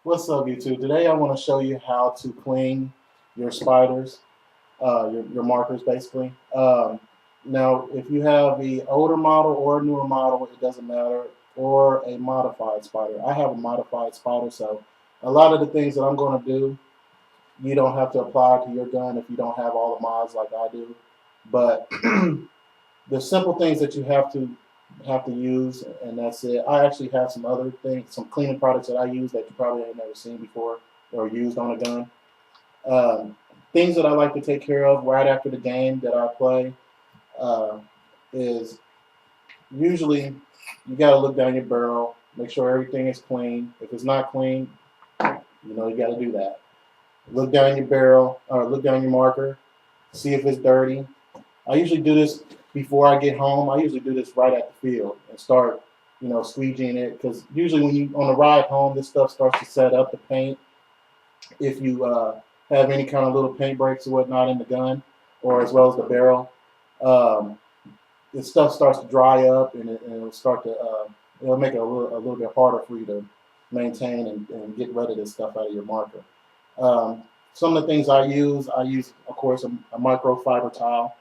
What's up, YouTube? Today I want to show you how to clean your spiders, your markers, basically. Now, if you have the older model or a newer model, it doesn't matter, or a modified spider. I have a modified spider, so a lot of the things that I'm going to do, you don't have to apply to your gun if you don't have all the mods like I do. But the simple things that you have to use, and that's it. I actually have some other things, some cleaning products that I use that you probably have never seen before or used on a gun. Um, Things that I like to take care of right after the game that I play uh, is usually you got to look down your barrel, make sure everything is clean. If it's not clean, you got to do that. Look down your barrel or look down your marker, see if it's dirty. I usually do this before I get home. I usually do this right at the field and start, squeegeeing it because usually when you on the ride home, this stuff starts to set up the paint. If you have any kind of little paint breaks or whatnot in the gun, or as well as the barrel, um, this stuff starts to dry up and it'll start to it'll make it a little bit harder for you to maintain and get rid of this stuff out of your marker. Some of the things I use of course a microfiber towel.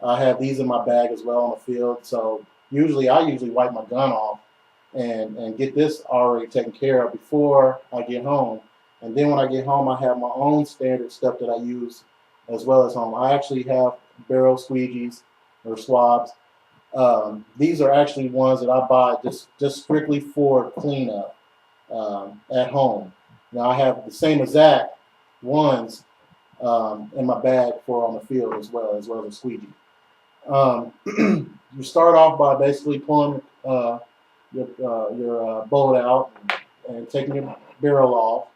I have these in my bag as well on the field. So I usually wipe my gun off and get this already taken care of before I get home. And then when I get home, I have my own standard stuff that I use as well as home. I actually have barrel squeegees or swabs. These are actually ones that I buy just strictly for cleanup at home. Now I have the same exact ones in my bag for on the field as well as a squeegee. You start off by basically pulling your bolt out and taking your barrel off,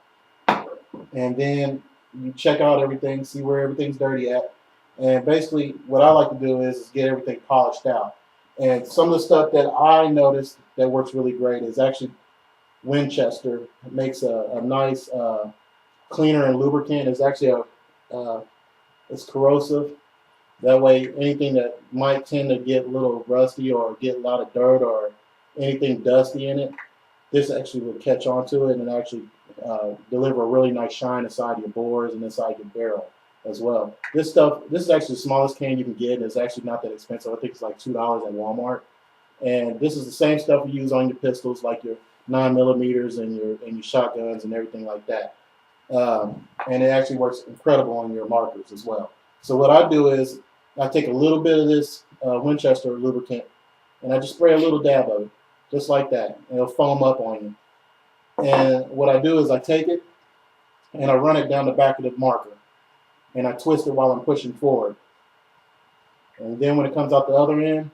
and then you check out everything, see where everything's dirty at, and basically what I like to do is get everything polished out. And some of the stuff that I noticed that works really great is actually Winchester. It makes a nice cleaner and lubricant. It's actually it's corrosive. That way, anything that might tend to get a little rusty or get a lot of dirt or anything dusty in it, this actually will catch onto it and actually deliver a really nice shine inside your bores and inside your barrel as well. This is actually the smallest can you can get, and it's actually not that expensive. I think it's like $2 at Walmart. And this is the same stuff you use on your pistols, like your 9mm and your shotguns and everything like that. And it actually works incredible on your markers as well. So what I do is I take a little bit of this Winchester lubricant and I just spray a little dab of it, just like that. And it'll foam up on you. And what I do is I take it and I run it down the back of the marker and I twist it while I'm pushing forward. And then when it comes out the other end,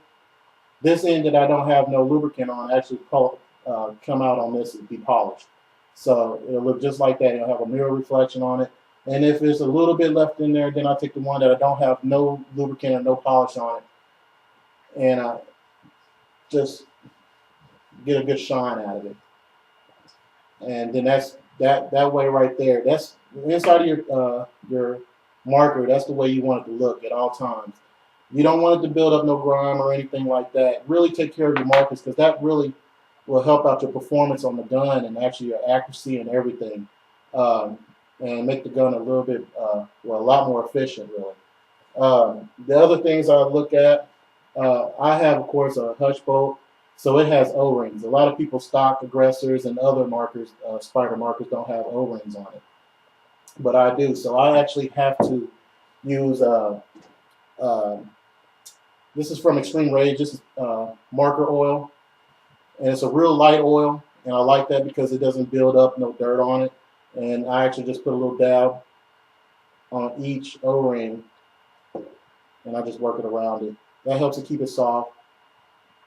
this end that I don't have no lubricant on actually come out on this and be polished. So it'll look just like that. It'll have a mirror reflection on it. And if there's a little bit left in there, then I take the one that I don't have no lubricant or no polish on it, and I just get a good shine out of it. And then that's that way right there. That's inside of your marker. That's the way you want it to look at all times. You don't want it to build up no grime or anything like that. Really take care of your markers because that really will help out your performance on the gun and actually your accuracy and everything. And make the gun a little bit, a lot more efficient, really. The other things I look at, I have, of course, a hush bolt, so it has O-rings. A lot of people stock aggressors and other markers, spider markers, don't have O-rings on it, but I do. So I actually have to use. This is from Extreme Rage. This is marker oil, and it's a real light oil, and I like that because it doesn't build up no dirt on it. And I actually just put a little dab on each O-ring, and I just work it around it. That helps to keep it soft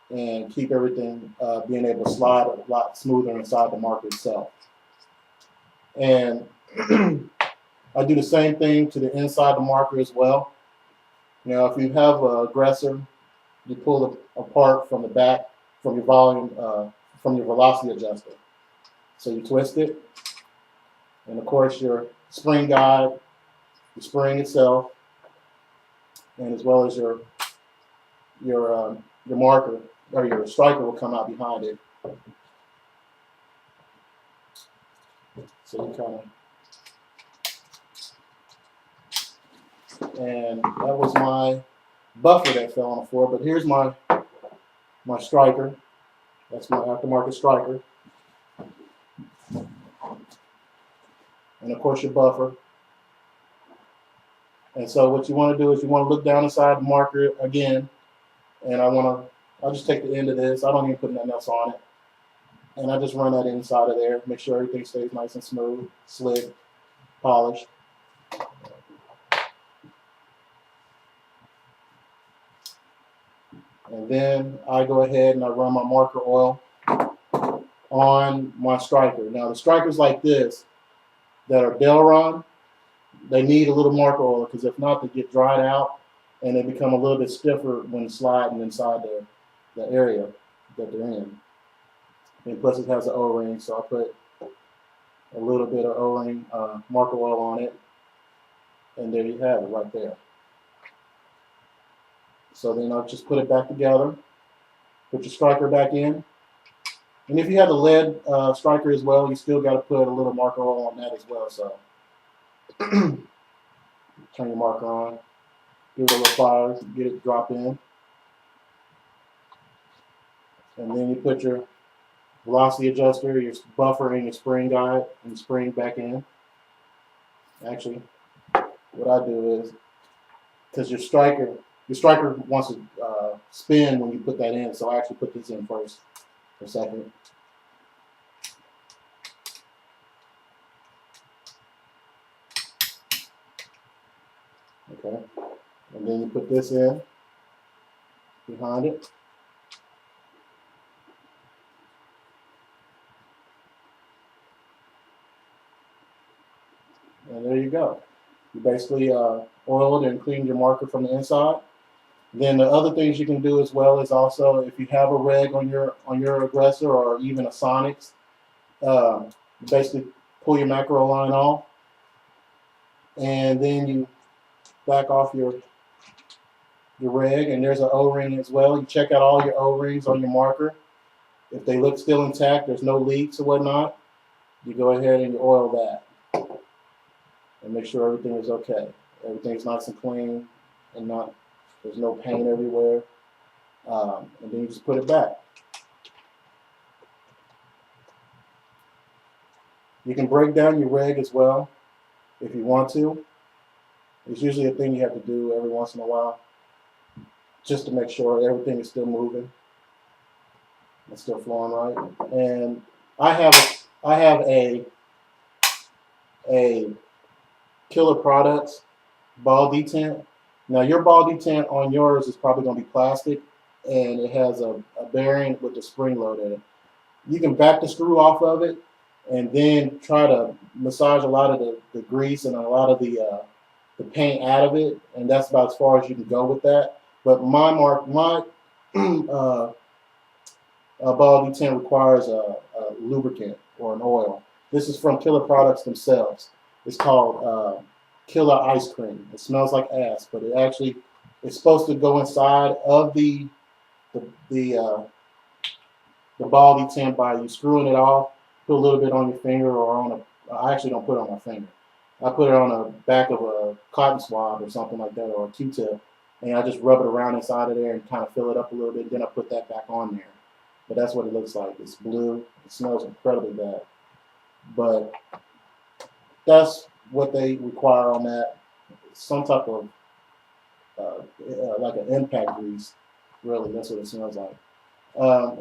and keep everything being able to slide a lot smoother inside the marker itself. And I do the same thing to the inside the marker as well. Now, if you have an aggressor, you pull it apart from the back from your volume, from your velocity adjuster. So you twist it. And of course your spring guide, the spring itself, and as well as your marker or your striker will come out behind it. So you kind of, and that was my buffer that fell on the floor. But here's my striker. That's my aftermarket striker. And of course your buffer. And so what you want to do is you want to look down inside the marker again. And I'll just take the end of this. I don't even put nothing else on it. And I just run that inside of there. Make sure everything stays nice and smooth, slick, polished. And then I go ahead and I run my marker oil on my striker. Now the strikers like this that are Delron, they need a little marker oil because if not, they get dried out and they become a little bit stiffer when sliding inside the area that they're in. And plus it has an O-ring, so I put a little bit of O-ring marker oil on it. And there you have it right there. So then I'll just put it back together. Put your striker back in. And if you have the lead striker as well, you still got to put a little marker oil on that as well. So turn your marker on. Give it a little fire, get it drop in. And then you put your velocity adjuster, your buffer, and your spring guide, and spring back in. Actually, what I do is, because your striker wants to spin when you put that in, so I actually put this in first for a second. Okay, and then you put this in behind it. And there you go. You basically oiled and cleaned your marker from the inside. Then the other things you can do as well is also if you have a reg on your aggressor or even a Sonics, basically pull your macro line off, and then you back off your reg, and there's an O-ring as well. You check out all your O-rings on your marker. If they look still intact, there's no leaks or whatnot, you go ahead and you oil that and make sure everything is okay. Everything's nice and clean and there's no paint everywhere. And then you just put it back. You can break down your reg as well if you want to. It's usually a thing you have to do every once in a while just to make sure everything is still moving and still flowing right. And I have a Killer Products ball detent. Now your ball detent on yours is probably going to be plastic, and it has a bearing with a spring load in it. You can back the screw off of it and then try to massage a lot of the grease and a lot of the paint out of it, and that's about as far as you can go with that. But my ball detent requires a lubricant or an oil. This is from Killer Products themselves. It's called Killer Ice Cream. It smells like ass, but it's supposed to go inside of the ball detent by you screwing it off. Put a little bit on your finger or on I actually don't put it on my finger. I put it on the back of a cotton swab or something like that, or a Q-tip, and I just rub it around inside of there and kind of fill it up a little bit. Then I put that back on there. But that's what it looks like. It's blue. It smells incredibly bad. But that's what they require on that. Some type of like an impact grease. Really, that's what it smells like.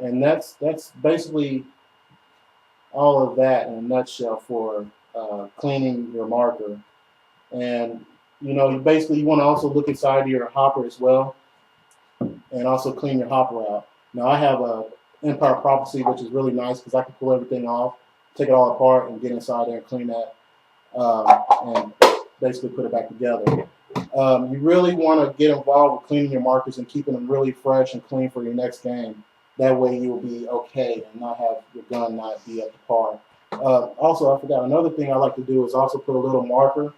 And that's basically all of that in a nutshell for cleaning your marker. And you want to also look inside your hopper as well, and also clean your hopper out. Now I have a Empire Prophecy, which is really nice because I can pull everything off, take it all apart, and get inside there and clean that, and basically put it back together. You really want to get involved with cleaning your markers and keeping them really fresh and clean for your next game. That way you'll be okay and not have your gun not be up to par. Also, I forgot another thing I like to do is also put a little marker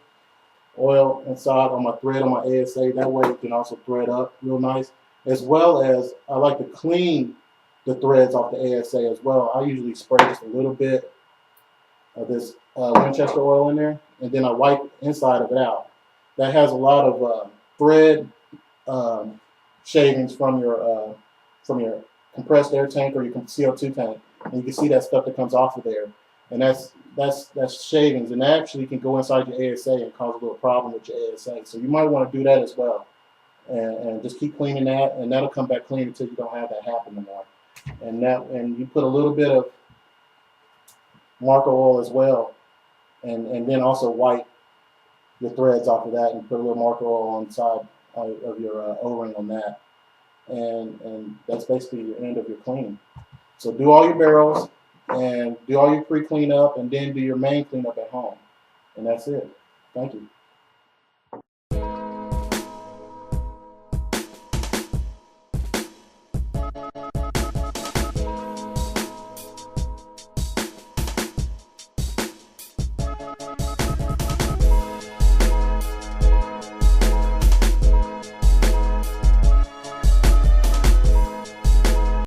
oil inside on my thread on my ASA. That way it can also thread up real nice. As well as I like to clean the threads off the ASA as well. I usually spray just a little bit of this Winchester oil in there, and then I wipe inside of it out. That has a lot of thread um, shavings from your compressed air tank or your CO2 tank, and you can see that stuff that comes off of there, and that's shavings, and that actually can go inside your ASA and cause a little problem with your ASA. So you might want to do that as well, and just keep cleaning that, and that'll come back clean until you don't have that happen anymore. And you put a little bit of marker oil as well, and then also wipe your threads off of that and put a little marker oil on the side of your O-ring on that. And that's basically your end of your cleaning. So do all your barrels and do all your pre-cleanup and then do your main cleanup at home. And that's it. Thank you.